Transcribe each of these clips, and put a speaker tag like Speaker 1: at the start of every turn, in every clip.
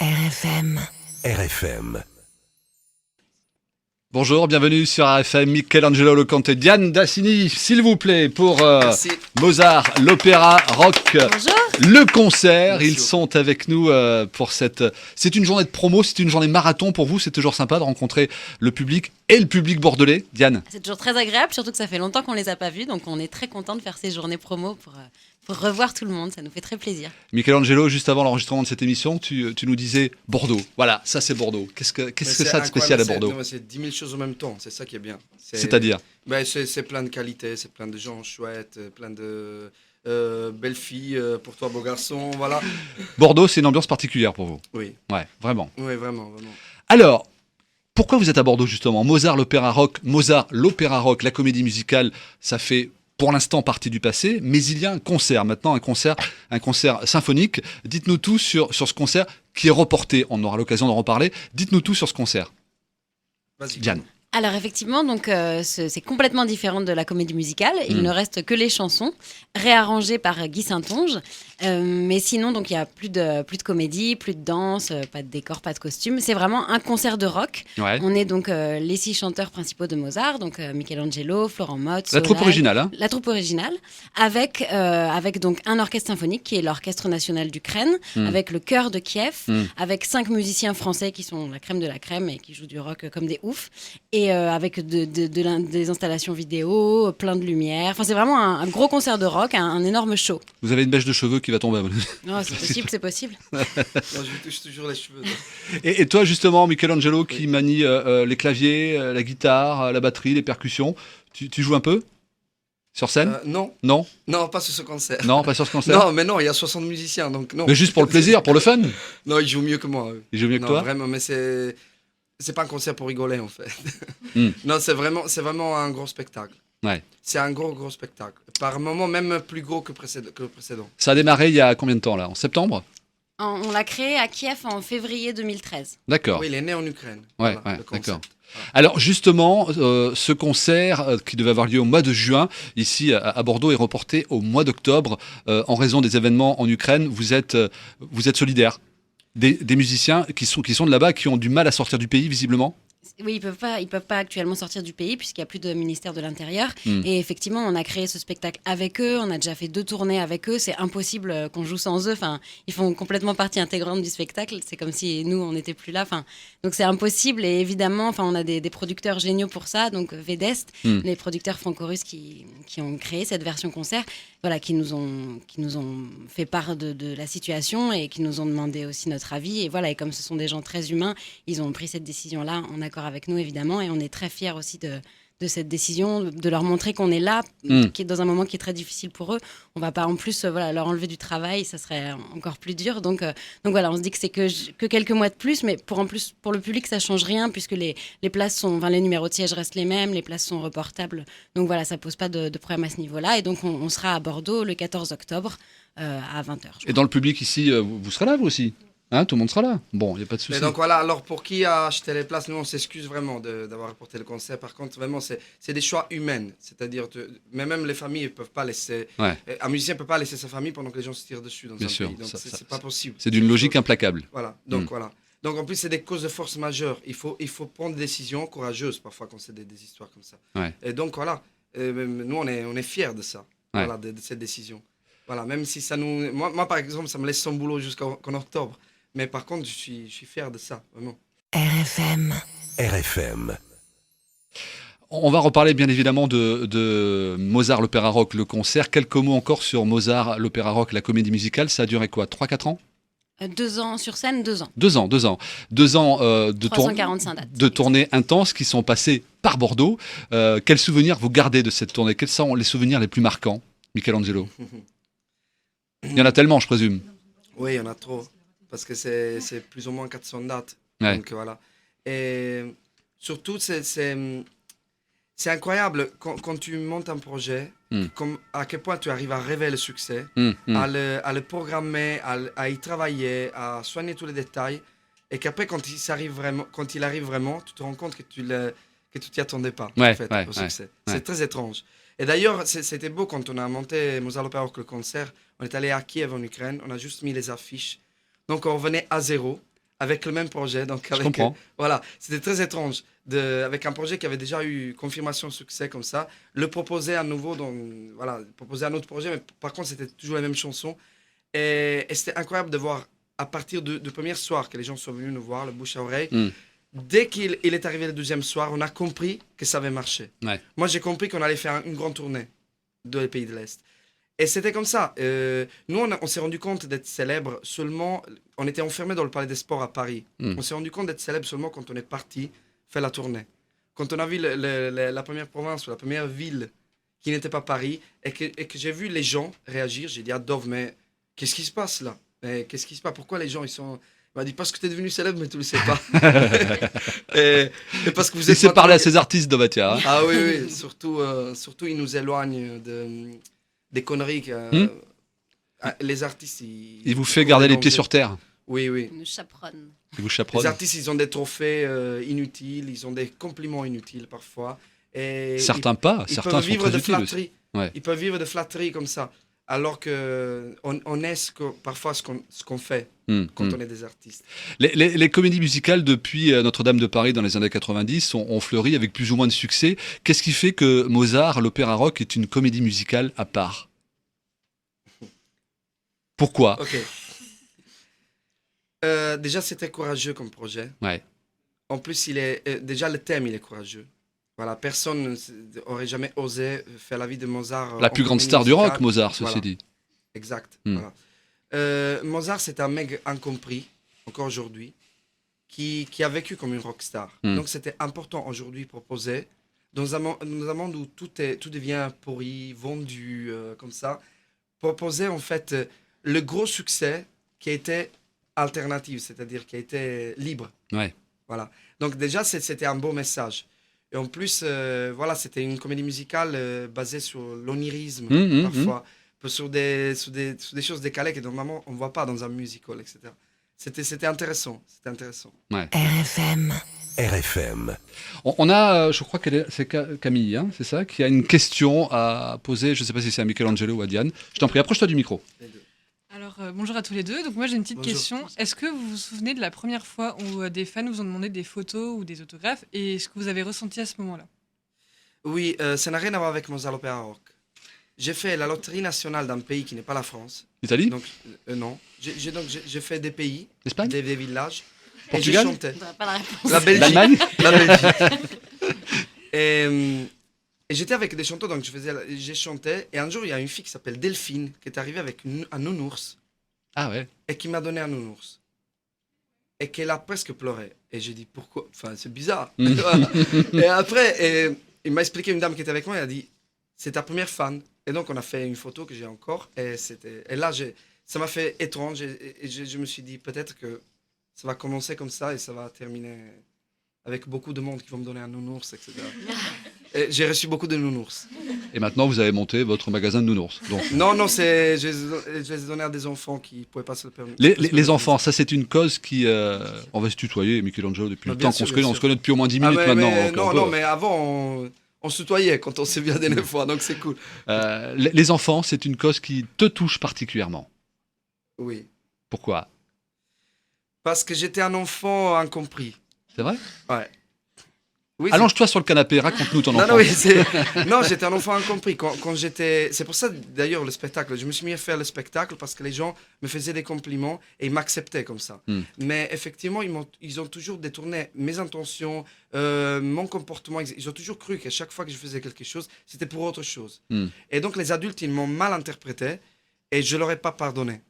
Speaker 1: RFM.
Speaker 2: RFM.
Speaker 3: Bonjour, bienvenue sur RFM, Michelangelo Locanté, Diane Dassini, s'il vous plaît, pour
Speaker 4: Merci.
Speaker 3: Mozart, l'opéra rock,
Speaker 1: Bonjour.
Speaker 3: le concert.
Speaker 4: Bonjour.
Speaker 3: Ils sont avec nous pour cette... C'est une journée de promo, c'est une journée marathon pour vous, c'est toujours sympa de rencontrer le public et le public bordelais. Diane.
Speaker 1: C'est toujours très agréable, surtout que ça fait longtemps qu'on les a pas vus, donc on est très content de faire ces journées promo pour revoir tout le monde. Ça nous fait très plaisir.
Speaker 3: Michelangelo, juste avant l'enregistrement de cette émission, tu nous disais Bordeaux. Voilà, ça c'est Bordeaux. Qu'est-ce que ça de spécial à Bordeaux?
Speaker 4: C'est 10 000 choses en même temps, c'est ça qui est bien.
Speaker 3: C'est-à-dire
Speaker 4: C'est plein de qualités, c'est plein de gens chouettes, plein de belles filles pour toi, beau garçon, voilà.
Speaker 3: Bordeaux, c'est une ambiance particulière pour vous.
Speaker 4: Oui,
Speaker 3: Ouais, vraiment.
Speaker 4: oui, vraiment, vraiment.
Speaker 3: Alors, pourquoi vous êtes à Bordeaux justement? Mozart, l'opéra rock, la comédie musicale, ça fait pour l'instant partie du passé, mais il y a un concert maintenant, un concert symphonique. Dites-nous tout sur ce concert qui est reporté, on aura l'occasion d'en reparler. Dites-nous tout sur ce concert.
Speaker 4: Vas-y.
Speaker 3: Diane.
Speaker 1: Alors effectivement, donc c'est complètement différent de la comédie musicale. Il ne reste que les chansons, réarrangées par Guy Saintonge. Mais sinon, donc il y a plus de comédie, plus de danse, pas de décor, pas de costume. C'est vraiment un concert de rock.
Speaker 3: Ouais.
Speaker 1: On est donc les 6 chanteurs principaux de Mozart, donc Michelangelo, Florent Mott,
Speaker 3: La troupe
Speaker 1: Solal,
Speaker 3: originale, hein?
Speaker 1: La troupe originale, avec donc un orchestre symphonique qui est l'Orchestre national d'Ukraine, avec le chœur de Kiev, avec 5 musiciens français qui sont la crème de la crème et qui jouent du rock comme des oufs, et avec des installations vidéo, plein de lumière. Enfin, c'est vraiment un gros concert de rock, un énorme show.
Speaker 3: Vous avez une bêche de cheveux qui va tomber.
Speaker 1: Non, c'est possible, c'est possible.
Speaker 4: Non, je lui touche toujours les cheveux.
Speaker 3: Et toi justement, Michelangelo, qui manie les claviers, la guitare, la batterie, les percussions, tu joues un peu sur scène?
Speaker 4: Non,
Speaker 3: Non,
Speaker 4: non, pas sur ce concert.
Speaker 3: non, pas sur ce concert.
Speaker 4: Non, mais non, il y a 60 musiciens, donc non.
Speaker 3: Mais juste pour le plaisir, pour le fun.
Speaker 4: Non, ils jouent mieux que moi. Eux.
Speaker 3: Il joue mieux que
Speaker 4: Non,
Speaker 3: toi.
Speaker 4: vraiment, mais c'est pas un concert pour rigoler en fait.
Speaker 3: Hmm.
Speaker 4: Non, c'est vraiment un gros spectacle.
Speaker 3: Ouais.
Speaker 4: C'est un gros spectacle. Par moment même plus gros que le précédent.
Speaker 3: Ça a démarré il y a combien de temps là? En septembre?
Speaker 1: On l'a créé à Kiev en février 2013.
Speaker 3: D'accord.
Speaker 4: Oui, il est né en Ukraine.
Speaker 3: Ouais,
Speaker 4: Voilà,
Speaker 3: ouais,
Speaker 4: le concept.
Speaker 3: d'accord. Alors justement, ce concert qui devait avoir lieu au mois de juin, ici à Bordeaux, est reporté au mois d'octobre en raison des événements en Ukraine. Vous êtes solidaire des musiciens qui sont de là-bas, qui ont du mal à sortir du pays visiblement.
Speaker 1: Oui, ils peuvent pas actuellement sortir du pays puisqu'il n'y a plus de ministère de l'Intérieur. Et effectivement, on a créé ce spectacle avec eux. On a déjà fait 2 tournées avec eux. C'est impossible qu'on joue sans eux. Enfin, ils font complètement partie intégrante du spectacle. C'est comme si nous, on n'était plus là. Enfin, donc c'est impossible. Et évidemment, enfin, on a des producteurs géniaux pour ça. Donc Vedest, les producteurs franco-russes qui ont créé cette version concert, voilà, qui nous ont fait part de la situation et qui nous ont demandé aussi notre avis. Et voilà, et comme ce sont des gens très humains, ils ont pris cette décision-là en accord avec nous, évidemment. Et on est très fiers aussi de cette décision, de leur montrer qu'on est là, qui est dans un moment qui est très difficile pour eux. On ne va pas en plus leur enlever du travail, ça serait encore plus dur. Donc voilà, on se dit que c'est que quelques mois de plus, mais pour le public, ça ne change rien, puisque les places sont, enfin, les numéros de siège restent les mêmes, les places sont reportables. Donc voilà, ça ne pose pas de problème à ce niveau-là. Et donc on sera à Bordeaux le 14 octobre à 20h.
Speaker 3: Et dans le public ici, vous serez là vous aussi, hein? Tout le monde sera là. Bon, il n'y a pas de souci.
Speaker 4: Mais donc voilà, alors pour qui a acheté les places, nous on s'excuse vraiment d'avoir reporté le concert. Par contre, vraiment, c'est des choix humains. C'est-à-dire, mais même les familles ne peuvent pas laisser.
Speaker 3: Ouais.
Speaker 4: Un musicien ne peut pas laisser sa famille pendant que les gens se tirent dessus dans
Speaker 3: Bien
Speaker 4: un
Speaker 3: sûr,
Speaker 4: pays. Donc
Speaker 3: ça-
Speaker 4: c'est pas possible.
Speaker 3: C'est d'une logique implacable.
Speaker 4: Voilà, donc voilà. Donc en plus, c'est des causes de force majeures. Il faut prendre des décisions courageuses parfois quand c'est des histoires comme ça.
Speaker 3: Ouais.
Speaker 4: Et donc voilà, nous on est fiers de ça,
Speaker 3: Ouais.
Speaker 4: voilà, de cette décision. Voilà, même si ça nous. Moi par exemple, ça me laisse sans boulot jusqu'en octobre. Mais par contre, je suis fier de ça, vraiment.
Speaker 1: RFM.
Speaker 2: RFM.
Speaker 3: On va reparler bien évidemment de Mozart, l'opéra rock, le concert. Quelques mots encore sur Mozart, l'opéra rock, la comédie musicale. Ça a duré quoi? 3-4 ans?
Speaker 1: 2 ans sur scène, 2 ans.
Speaker 3: 2 ans, 2 ans. 2 ans
Speaker 1: dates.
Speaker 3: de tournées intenses qui sont passées par Bordeaux. Quels souvenirs vous gardez de cette tournée? Quels sont les souvenirs les plus marquants, Michelangelo? Il y en a tellement, je présume.
Speaker 4: Oui, il y en a trop. Parce que c'est plus ou moins 400 dates.
Speaker 3: Ouais.
Speaker 4: Donc voilà. Et surtout, c'est incroyable quand tu montes un projet, à quel point tu arrives à rêver le succès, à le programmer, à y travailler, à soigner tous les détails. Et qu'après, quand il arrive vraiment, tu te rends compte que tu t'y attendais pas,
Speaker 3: Ouais,
Speaker 4: en fait,
Speaker 3: ouais,
Speaker 4: au
Speaker 3: ouais,
Speaker 4: succès.
Speaker 3: ouais.
Speaker 4: C'est très étrange. Et d'ailleurs, c'était beau quand on a monté Mozart l'Opéra Rock, le concert. On est allé à Kiev en Ukraine, on a juste mis les affiches. Donc on revenait à zéro, avec le même projet. Donc
Speaker 3: Je
Speaker 4: avec,
Speaker 3: comprends.
Speaker 4: voilà, c'était très étrange. Avec un projet qui avait déjà eu confirmation de succès comme ça, le proposer à nouveau, donc voilà, proposer un autre projet, mais par contre c'était toujours la même chanson. Et c'était incroyable de voir à partir du premier soir que les gens sont venus nous voir, le bouche à oreille. Dès qu'il est arrivé le deuxième soir, on a compris que ça avait marché.
Speaker 3: Ouais.
Speaker 4: Moi j'ai compris qu'on allait faire une grande tournée dans les pays de l'Est. Et c'était comme ça. Nous, on s'est rendu compte d'être célèbre seulement. On était enfermés dans le Palais des Sports à Paris. On s'est rendu compte d'être célèbre seulement quand on est parti faire la tournée. Quand on a vu la première province ou la première ville qui n'était pas Paris et que j'ai vu les gens réagir, j'ai dit à Dove, mais qu'est-ce qui se passe là? Qu'est-ce qui se passe? Pourquoi les gens ils sont. Il m'a dit parce que tu es devenu célèbre, mais tu le sais pas. et parce que vous êtes.
Speaker 3: Laissez parler à ces artistes, Dovatia. Hein.
Speaker 4: Ah oui, oui. Surtout, ils nous éloignent des conneries. Les artistes,
Speaker 3: Il vous fait garder les pieds sur terre.
Speaker 4: Oui, oui.
Speaker 1: Ils nous chaperonnent.
Speaker 3: Il vous chaperonne.
Speaker 4: Les artistes, ils ont des trophées inutiles, ils ont des compliments inutiles parfois. Et
Speaker 3: Certains pas,
Speaker 4: ils
Speaker 3: certains
Speaker 4: peuvent
Speaker 3: sont
Speaker 4: vivre
Speaker 3: très
Speaker 4: de
Speaker 3: utiles aussi.
Speaker 4: flatterie.
Speaker 3: Ouais.
Speaker 4: Ils peuvent vivre de flatterie comme ça. Alors qu'on est parfois ce qu'on fait quand on est des artistes.
Speaker 3: Les comédies musicales depuis Notre-Dame de Paris dans les années 90 ont fleuri avec plus ou moins de succès. Qu'est-ce qui fait que Mozart, l'opéra rock, est une comédie musicale à part? Pourquoi?
Speaker 4: Ok. Déjà, c'était courageux comme projet.
Speaker 3: Ouais.
Speaker 4: En plus, déjà le thème, il est courageux. Voilà, personne n'aurait jamais osé faire la vie de Mozart.
Speaker 3: La plus grande star du rock, Mozart, ceci dit.
Speaker 4: Exact. Voilà. Mozart, c'est un mec incompris, encore aujourd'hui, qui a vécu comme une rockstar. Donc, c'était important aujourd'hui proposer, dans un monde où tout devient pourri, vendu, comme ça, proposer en fait le gros succès qui a été alternative, c'est-à-dire qui a été libre.
Speaker 3: Ouais.
Speaker 4: Voilà. Donc, déjà, c'était un beau message. Et en plus, voilà, c'était une comédie musicale basée sur l'onirisme, parfois, sur des choses décalées que normalement on ne voit pas dans un musical, etc. C'était intéressant.
Speaker 3: Ouais.
Speaker 2: RFM. RFM.
Speaker 3: On a, je crois que c'est Camille, hein, c'est ça, qui a une question à poser. Je ne sais pas si c'est à Michelangelo ou à Diane. Je t'en prie, approche-toi du micro.
Speaker 5: Alors, bonjour à tous les deux. Donc moi j'ai une petite question. Est-ce que vous vous souvenez de la première fois où des fans vous ont demandé des photos ou des autographes et ce que vous avez ressenti à ce moment-là?
Speaker 4: Oui, ça n'a rien à voir avec Mozart l'Opéra Rock. J'ai fait la loterie nationale d'un pays qui n'est pas la France.
Speaker 3: L'Italie?
Speaker 4: Donc, non. J'ai fait des pays,
Speaker 3: L'Espagne?
Speaker 4: des villages.
Speaker 3: Portugal?
Speaker 4: Et j'ai chanté.
Speaker 1: On n'aurait pas la réponse.
Speaker 4: La Belgique.
Speaker 3: L'Allemagne?
Speaker 4: La Belgique. Et j'étais avec des chanteurs, donc j'ai chanté. Et un jour, il y a une fille qui s'appelle Delphine, qui est arrivée avec un nounours.
Speaker 3: Ah ouais.
Speaker 4: Et qui m'a donné un nounours. Et qu'elle a presque pleuré. Et j'ai dit, pourquoi? Enfin, c'est bizarre. Et après, il m'a expliqué, une dame qui était avec moi, elle a dit, c'est ta première fan. Et donc, on a fait une photo que j'ai encore. Et là, ça m'a fait étrange. Et je me suis dit, peut-être que ça va commencer comme ça et ça va terminer avec beaucoup de monde qui vont me donner un nounours, etc. Et j'ai reçu beaucoup de nounours.
Speaker 3: Et maintenant, vous avez monté votre magasin de nounours. Donc.
Speaker 4: Non, je les ai donnés à des enfants qui ne pouvaient pas se le permettre.
Speaker 3: Les enfants, ça c'est une cause qui... on va se tutoyer, Michelangelo, depuis le temps qu'on se connaît. On se connaît depuis au moins 10 minutes maintenant.
Speaker 4: Non, mais avant, on se tutoyait quand on s'est vu la dernière fois, donc c'est cool.
Speaker 3: Les enfants, c'est une cause qui te touche particulièrement.
Speaker 4: Oui.
Speaker 3: Pourquoi?
Speaker 4: Parce que j'étais un enfant incompris.
Speaker 3: C'est vrai?
Speaker 4: Ouais. Oui,
Speaker 3: allonge-toi sur le canapé, raconte-nous ton enfance.
Speaker 4: Non, j'étais un enfant incompris. Quand j'étais... C'est pour ça, d'ailleurs, le spectacle. Je me suis mis à faire le spectacle parce que les gens me faisaient des compliments et ils m'acceptaient comme ça. Mais effectivement, ils ont toujours détourné mes intentions, mon comportement. Ils ont toujours cru qu'à chaque fois que je faisais quelque chose, c'était pour autre chose. Et donc, les adultes, ils m'ont mal interprété et je ne leur ai pas pardonné.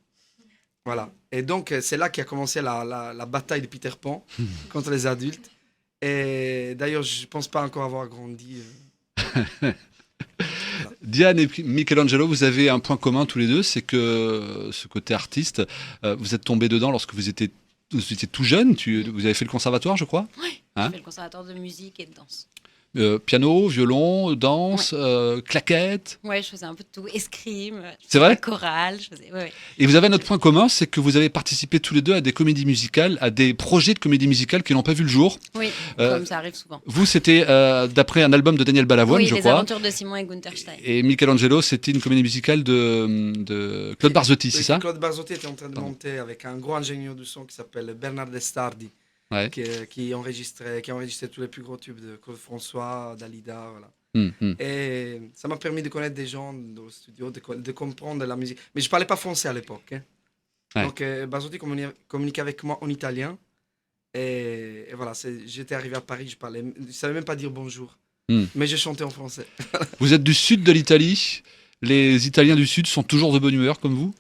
Speaker 4: Voilà. Et donc, c'est là qu'a commencé la bataille de Peter Pan contre les adultes. Et d'ailleurs, je ne pense pas encore avoir grandi. Voilà.
Speaker 3: Diane et Michelangelo, vous avez un point commun tous les deux, c'est que ce côté artiste, vous êtes tombés dedans lorsque vous étiez tout jeune. Vous avez fait le conservatoire, je crois?
Speaker 1: Oui, j'ai fait le conservatoire de musique et de danse.
Speaker 3: Piano, violon, danse, claquettes.
Speaker 1: Ouais, je faisais un peu de tout. Escrime.
Speaker 3: C'est vrai ?
Speaker 1: Chorale. Je faisais... ouais.
Speaker 3: Et vous avez un autre point commun, c'est que vous avez participé tous les deux à des comédies musicales, à des projets de comédies musicales qui n'ont pas vu le jour.
Speaker 1: Oui, comme ça arrive souvent.
Speaker 3: Vous, c'était d'après un album de Daniel Balavoine, je
Speaker 1: les
Speaker 3: crois.
Speaker 1: aventures de Simon et Gunther Stein.
Speaker 3: Et Michelangelo, c'était une comédie musicale de Claude Barzotti, c'est ça ?
Speaker 4: Claude Barzotti était en train de monter avec un gros ingénieur du son qui s'appelle Bernard Destardi, qui enregistrait tous les plus gros tubes de Claude François, Dalida, voilà. Et ça m'a permis de connaître des gens dans le studio, de comprendre la musique. Mais je parlais pas français à l'époque. Hein. Ouais. Donc Barzotti communiquait avec moi en italien. Et voilà, j'étais arrivé à Paris, je savais même pas dire bonjour. Mais j'ai chanté en français.
Speaker 3: Vous êtes du sud de l'Italie. Les Italiens du sud sont toujours de bonne humeur comme vous ?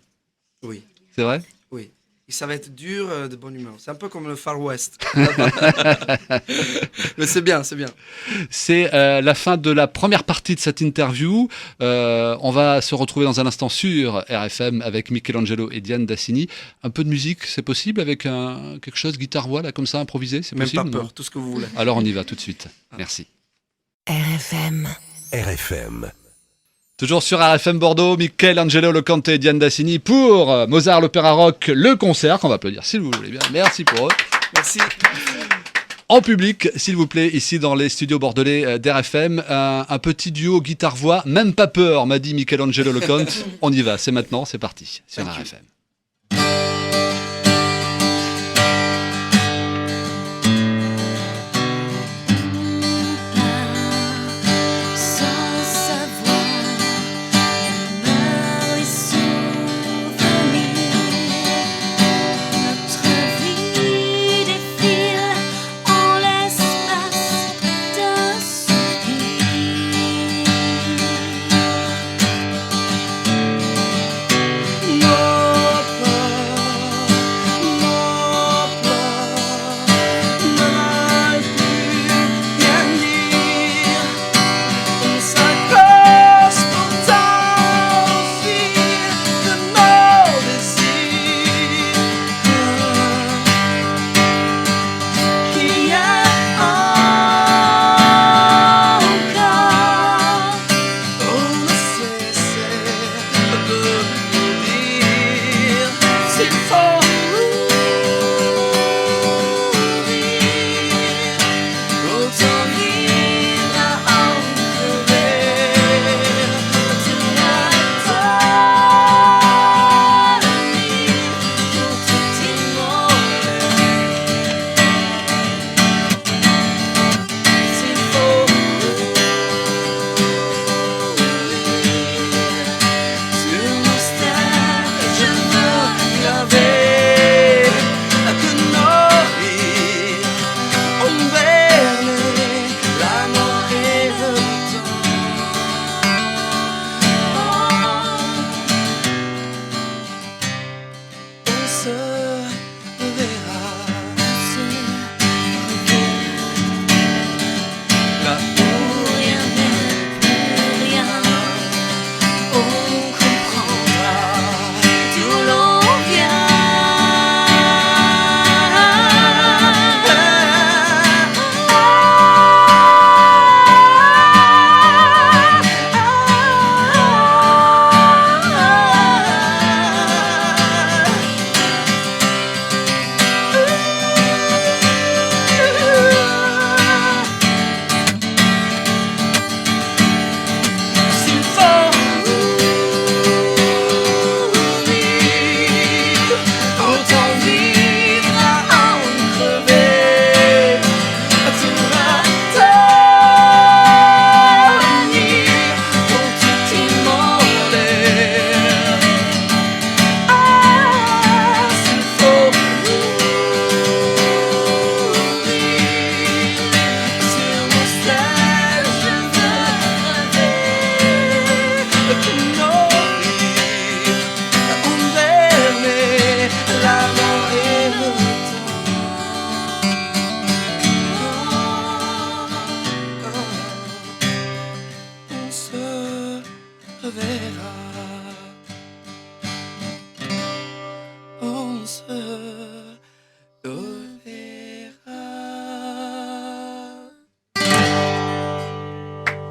Speaker 4: Oui.
Speaker 3: C'est vrai ?
Speaker 4: Oui. Et ça va être dur de bonne humeur. C'est un peu comme le Far West. Mais c'est bien, c'est bien.
Speaker 3: C'est la fin de la première partie de cette interview. On va se retrouver dans un instant sur RFM avec Michelangelo et Diane Dassini. Un peu de musique, c'est possible avec quelque chose, guitare-voix, là, comme ça, improvisé, c'est possible ?
Speaker 4: Même pas peur, tout ce que vous voulez.
Speaker 3: Alors on y va tout de suite. Merci.
Speaker 2: RFM. RFM.
Speaker 3: Toujours sur RFM Bordeaux, Michelangelo Locante et Diane Dassini pour Mozart l'Opéra Rock, le concert, qu'on va applaudir si vous voulez bien. Merci pour eux.
Speaker 4: Merci.
Speaker 3: En public, s'il vous plaît, ici dans les studios bordelais d'RFM, un petit duo guitare-voix, même pas peur, m'a dit Michelangelo Locante. On y va, c'est maintenant, c'est parti sur RFM.
Speaker 6: No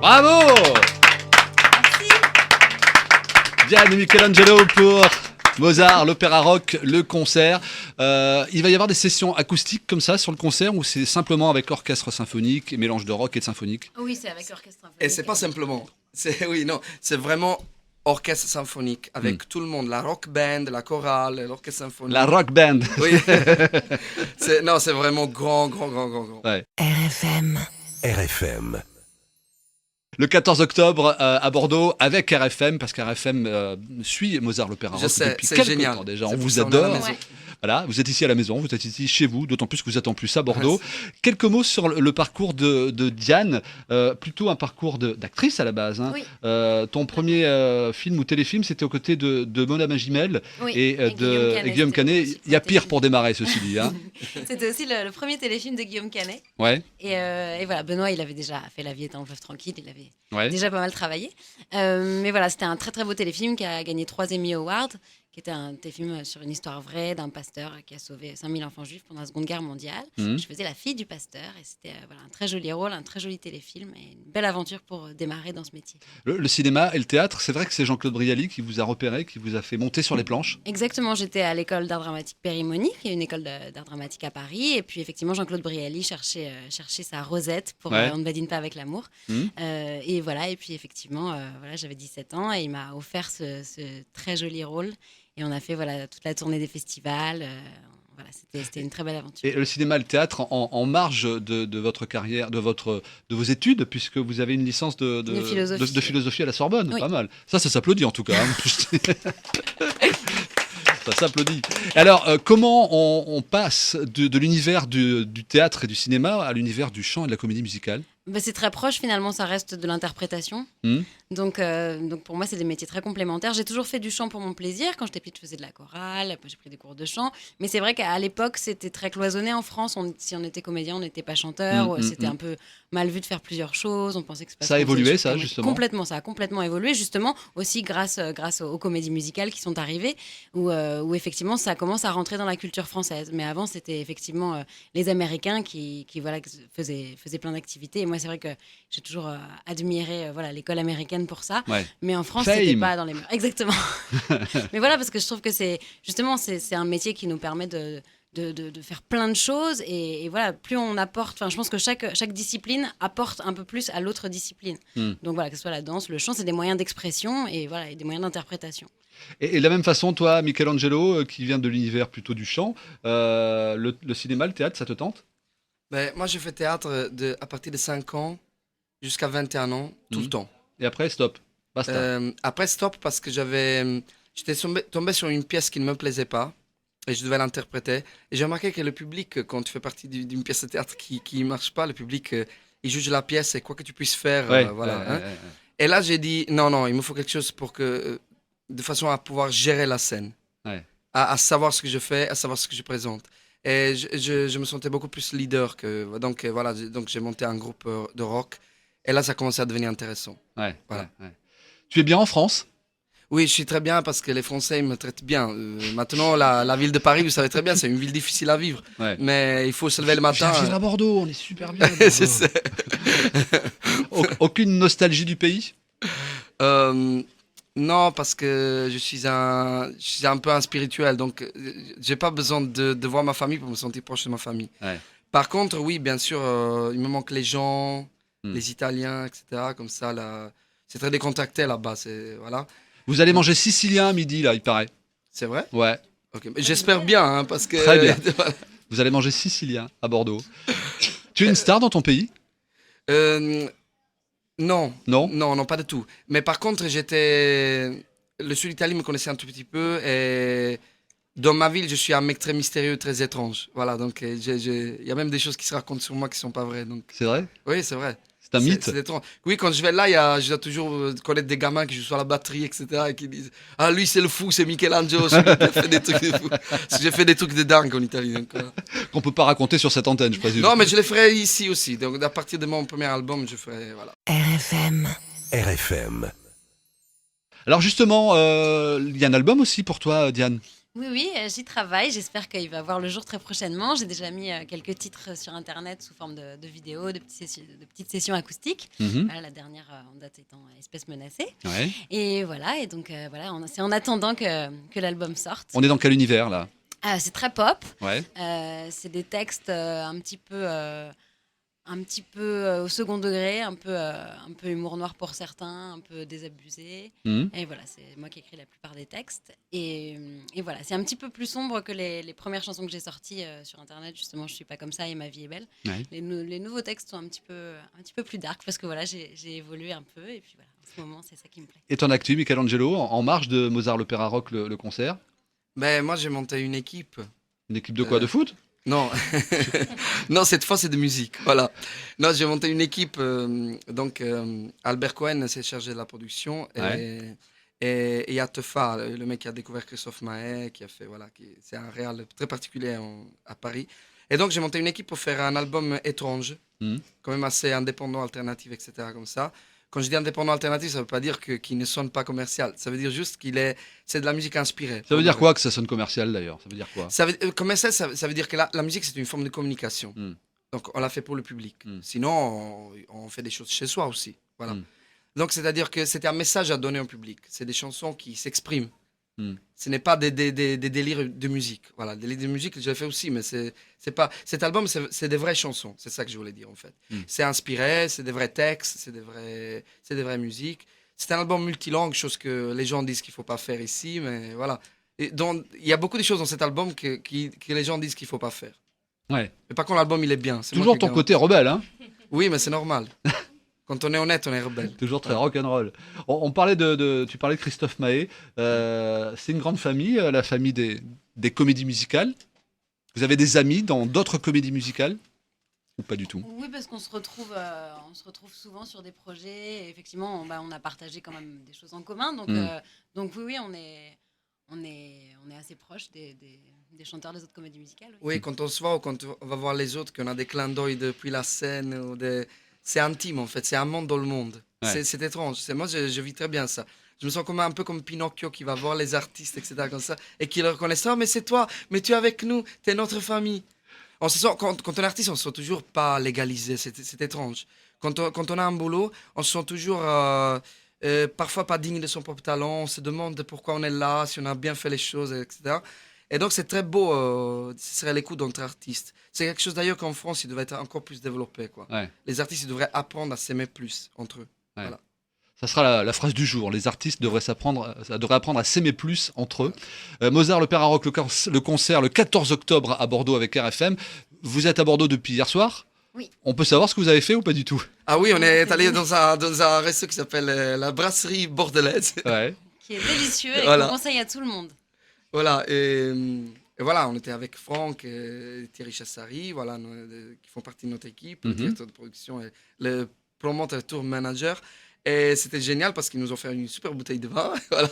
Speaker 3: Bravo. Diane et Michelangelo pour Mozart, l'opéra rock, le concert. Il va y avoir des sessions acoustiques comme ça sur le concert ou c'est simplement avec orchestre symphonique et mélange de rock et de symphonique?
Speaker 1: Oui, c'est avec orchestre symphonique.
Speaker 4: Et c'est pas simplement. C'est vraiment orchestre symphonique avec tout le monde, la rock band, la chorale, l'orchestre symphonique.
Speaker 3: La rock band.
Speaker 4: Oui. c'est vraiment grand.
Speaker 3: Ouais.
Speaker 2: RFM.
Speaker 3: Le 14 octobre à Bordeaux avec RFM, parce qu'RFM suit Mozart l'Opéra Rock depuis quelques temps déjà. On vous adore. Voilà, vous êtes ici à la maison, vous êtes ici chez vous, d'autant plus que vous êtes en plus à Bordeaux. Quelques mots sur le parcours de Diane, plutôt un parcours d'actrice à la base. Hein.
Speaker 1: Oui.
Speaker 3: Ton premier film ou téléfilm, c'était aux côtés de Mona Magimel et de Guillaume Canet. Il y a pire pour démarrer, ceci dit. Hein.
Speaker 1: C'était aussi le premier téléfilm de Guillaume Canet.
Speaker 3: Ouais.
Speaker 1: Et voilà, Benoît, il avait déjà fait La vie est un fleuve tranquille, il avait déjà pas mal travaillé. Mais voilà, c'était un très très beau téléfilm qui a gagné 3 Emmy Awards, qui était un téléfilm sur une histoire vraie d'un pasteur qui a sauvé 5000 enfants juifs pendant la Seconde Guerre mondiale. Je faisais la fille du pasteur et c'était un très joli rôle, un très joli téléfilm et une belle aventure pour démarrer dans ce métier.
Speaker 3: Le cinéma et le théâtre, c'est vrai que c'est Jean-Claude Brialy qui vous a repéré, qui vous a fait monter sur les planches?
Speaker 1: Exactement, j'étais à l'école d'art dramatique Périmonie, qui est une école d'art dramatique à Paris, et puis effectivement Jean-Claude Brialy cherchait sa Rosette pour On ne badine pas avec l'amour. Et voilà, et puis effectivement, j'avais 17 ans et il m'a offert ce très joli rôle. Et on a fait toute la tournée des festivals. C'était une très belle aventure. Et
Speaker 3: le cinéma et le théâtre en marge de votre carrière, de vos études, puisque vous avez une licence de philosophie à la Sorbonne. Oui. Pas mal. Ça s'applaudit en tout cas. Ça s'applaudit. Alors, comment on passe de l'univers du théâtre et du cinéma à l'univers du chant et de la comédie musicale?
Speaker 1: C'est très proche, finalement, ça reste de l'interprétation. Donc pour moi, c'est des métiers très complémentaires. J'ai toujours fait du chant pour mon plaisir. Quand j'étais petite, je faisais de la chorale, après j'ai pris des cours de chant. Mais c'est vrai qu'à l'époque, c'était très cloisonné en France. Si on était comédien, on n'était pas chanteur. C'était un peu mal vu de faire plusieurs choses. On pensait que
Speaker 3: ça a évolué, ça, justement.
Speaker 1: Complètement, ça a complètement évolué, justement, aussi grâce aux comédies musicales qui sont arrivées, où effectivement, ça commence à rentrer dans la culture française. Mais avant, c'était effectivement les Américains qui faisaient plein d'activités. Et moi, c'est vrai que j'ai toujours admiré l'école américaine pour ça. Ouais. Mais en France, c'était pas dans les mœurs. Exactement. Mais voilà, parce que je trouve que c'est un métier qui nous permet de faire plein de choses. Et voilà, plus on apporte... je pense que chaque discipline apporte un peu plus à l'autre discipline. Donc voilà, que ce soit la danse, le chant, c'est des moyens d'expression et des moyens d'interprétation.
Speaker 3: Et de la même façon, toi, Michelangelo, qui vient de l'univers plutôt du chant, le cinéma, le théâtre, ça te tente?
Speaker 4: Moi, j'ai fait théâtre à partir de 5 ans jusqu'à 21 ans, tout le temps.
Speaker 3: Et après, stop. Basta.
Speaker 4: Après, stop, parce que j'étais tombé sur une pièce qui ne me plaisait pas et je devais l'interpréter. Et j'ai remarqué que le public, quand tu fais partie d'une pièce de théâtre qui ne marche pas, le public, il juge la pièce et quoi que tu puisses faire. Et là, j'ai dit, non, il me faut quelque chose de façon à pouvoir gérer la scène, à savoir ce que je fais, à savoir ce que je présente. Et je me sentais beaucoup plus leader donc j'ai monté un groupe de rock et là ça a commencé à devenir intéressant.
Speaker 3: Tu es bien en France?
Speaker 4: Oui, je suis très bien parce que les Français ils me traitent bien. Maintenant la ville de Paris, vous savez très bien, c'est une ville difficile à vivre. Mais il faut se lever le matin.
Speaker 3: Je viens à Bordeaux, on est super bien.
Speaker 4: C'est
Speaker 3: Aucune nostalgie du pays?
Speaker 4: Non, parce que je suis un peu un spirituel, donc j'ai pas besoin de voir ma famille pour me sentir proche de ma famille. Par contre, oui, bien sûr, il me manque les gens, les Italiens, etc. Comme ça, là, c'est très décontracté là-bas. Voilà.
Speaker 3: Vous allez manger sicilien à midi, là, il paraît.
Speaker 4: C'est vrai?
Speaker 3: Ouais.
Speaker 4: Okay. J'espère bien, hein, parce que...
Speaker 3: Très bien. Voilà. Vous allez manger sicilien à Bordeaux. Tu es une star dans ton pays?
Speaker 4: Non, pas du tout. Mais par contre, le sud d'Italie me connaissait un tout petit peu et dans ma ville, je suis un mec très mystérieux, très étrange. Voilà, donc il y a même des choses qui se racontent sur moi qui sont pas vraies. Donc...
Speaker 3: C'est vrai?
Speaker 4: Oui, c'est vrai.
Speaker 3: C'est un mythe?
Speaker 4: C'est étrange. Oui, quand je vais là, je dois toujours connaître des gamins qui jouent sur la batterie, etc. et qui disent « Ah, lui, c'est le fou, c'est Michelangelo, j'ai fait des trucs de fou. » Parce que j'ai fait des trucs de dingue en Italie. Donc,
Speaker 3: qu'on peut pas raconter sur cette antenne, je présume.
Speaker 4: Non, mais je les ferai ici aussi. Donc, à partir de mon premier album, je ferai... Voilà.
Speaker 2: RFM.
Speaker 3: Alors justement, il y a un album aussi pour toi, Diane?
Speaker 1: Oui, j'y travaille. J'espère qu'il va voir le jour très prochainement. J'ai déjà mis quelques titres sur Internet sous forme de vidéos, de petites sessions acoustiques. Voilà, la dernière en date étant Espèce menacée.
Speaker 3: Ouais.
Speaker 1: Et voilà, et donc c'est en attendant que l'album sorte.
Speaker 3: On est dans quel univers là?
Speaker 1: C'est très pop.
Speaker 3: Ouais.
Speaker 1: C'est des textes un petit peu au second degré, un peu humour noir pour certains, un peu désabusé. Et voilà, c'est moi qui écris la plupart des textes. Et voilà, c'est un petit peu plus sombre que les premières chansons que j'ai sorties sur Internet. Justement, Je suis pas comme ça et Ma vie est belle.
Speaker 3: Ouais.
Speaker 1: Les nouveaux textes sont un petit peu plus dark parce que voilà, j'ai évolué un peu. Et puis voilà, en ce moment, c'est ça qui me plaît.
Speaker 3: Et ton actu, Michelangelo, en marge de Mozart l'Opéra Rock, le concert?
Speaker 4: Ben, moi, j'ai monté une équipe.
Speaker 3: Une équipe de quoi? De foot?
Speaker 4: Non, non, cette fois c'est de musique. Voilà. Non, j'ai monté une équipe. Albert Cohen s'est chargé de la production et il y a Tefa, le mec qui a découvert Christophe Maé, qui a fait c'est un réal très particulier à Paris. Et donc j'ai monté une équipe pour faire un album étrange, quand même assez indépendant, alternatif, etc. Comme ça. Quand je dis indépendant alternatif, ça ne veut pas dire qu'il ne sonne pas commercial. Ça veut dire juste c'est de la musique inspirée.
Speaker 3: Ça veut dire quoi que ça sonne commercial d'ailleurs? Ça veut dire quoi?
Speaker 4: Commercial, ça veut dire que la musique, c'est une forme de communication. Donc, on l'a fait pour le public. Sinon, on fait des choses chez soi aussi. Voilà. Donc, c'est-à-dire que c'était un message à donner au public. C'est des chansons qui s'expriment. Ce n'est pas des délires de musique. Voilà, des délires de musique, je l'ai fait aussi, mais c'est pas. Cet album, c'est des vraies chansons. C'est ça que je voulais dire en fait. C'est inspiré, c'est des vrais textes, c'est des vraies musiques. C'est un album multilangue, chose que les gens disent qu'il faut pas faire ici, mais voilà. Et donc, il y a beaucoup de choses dans cet album que les gens disent qu'il faut pas faire.
Speaker 3: Ouais.
Speaker 4: Mais par contre, l'album, il est bien. C'est
Speaker 3: toujours ton côté rebelle, hein?
Speaker 4: Oui, mais c'est normal. Quand on est honnête, on est rebelle.
Speaker 3: Toujours très rock'n'roll. Tu parlais de Christophe Maé. C'est une grande famille, la famille des comédies musicales. Vous avez des amis dans d'autres comédies musicales ou pas du tout?
Speaker 1: Oui, parce qu'on se retrouve souvent sur des projets. Et effectivement, on a partagé quand même des choses en commun. Donc oui, on est assez proches des chanteurs des autres comédies musicales.
Speaker 4: Oui, quand on se voit ou quand on va voir les autres, qu'on a des clins d'œil depuis la scène c'est intime en fait, c'est un monde dans le monde. Ouais. C'est étrange. Moi, je vis très bien ça. Je me sens un peu comme Pinocchio qui va voir les artistes, etc. comme ça, et qui le reconnaissent. Oh, mais c'est toi, mais tu es avec nous, tu es notre famille. On se sent, quand on est artiste, on ne se sent toujours pas légalisé. C'est étrange. Quand on a un boulot, on se sent toujours parfois pas digne de son propre talent. On se demande pourquoi on est là, si on a bien fait les choses, etc. Et donc, c'est très beau, ce serait l'écoute d'entre artistes. C'est quelque chose d'ailleurs qu'en France, il devrait être encore plus développé. Quoi.
Speaker 3: Ouais.
Speaker 4: Les artistes, ils devraient apprendre à s'aimer plus entre eux.
Speaker 3: Ouais.
Speaker 4: Voilà.
Speaker 3: Ça sera la phrase du jour. Les artistes devraient apprendre à s'aimer plus entre eux. Mozart l'Opéra Rock, le concert le 14 octobre à Bordeaux avec RFM. Vous êtes à Bordeaux depuis hier soir?
Speaker 1: Oui.
Speaker 3: On peut savoir ce que vous avez fait ou pas du tout?
Speaker 4: Ah oui, on est allé dans un resto qui s'appelle la Brasserie Bordelaise.
Speaker 3: Ouais.
Speaker 1: Qui est délicieux et qu'on conseille à tout le monde.
Speaker 4: Voilà, et voilà, on était avec Franck et Thierry Chassari, voilà, qui font partie de notre équipe, le directeur de production et le promoteur tour manager. Et c'était génial parce qu'ils nous ont fait une super bouteille de vin, voilà.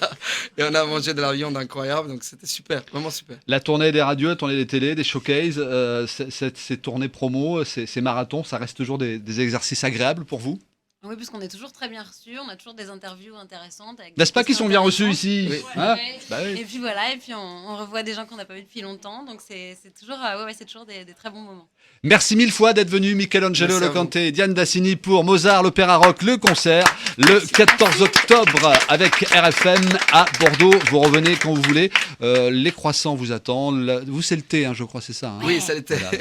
Speaker 4: Et on a mangé de la viande incroyable, donc c'était super, vraiment super.
Speaker 3: La tournée des radios, la tournée des télés, des showcases, ces tournées promo, ces marathons, ça reste toujours des exercices agréables pour vous?
Speaker 1: Oui, puisqu'on est toujours très bien reçus, on a toujours des interviews intéressantes.
Speaker 3: N'est-ce pas qu'ils sont bien reçus ici?
Speaker 4: Oui.
Speaker 3: Hein?
Speaker 1: Ouais.
Speaker 3: Bah oui.
Speaker 1: Et puis voilà, et puis on revoit des gens qu'on n'a pas vus depuis longtemps, donc c'est toujours des très bons moments.
Speaker 3: Merci mille fois d'être venu, Michelangelo Locante et Diane Dassini pour Mozart l'Opéra Rock, le concert, le 14 octobre avec RFM à Bordeaux. Vous revenez quand vous voulez. Les croissants vous attendent. Vous, c'est le thé, hein, je crois, c'est ça. Hein?
Speaker 4: Oui, c'est le thé.
Speaker 3: Voilà.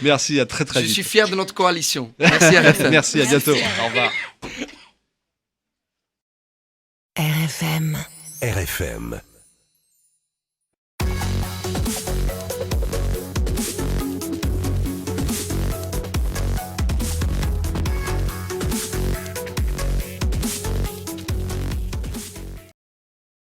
Speaker 3: Merci, à très vite.
Speaker 4: Je suis fier de notre coalition. Merci RFM.
Speaker 3: Merci, à bientôt. Au revoir.
Speaker 2: RFM. RFM.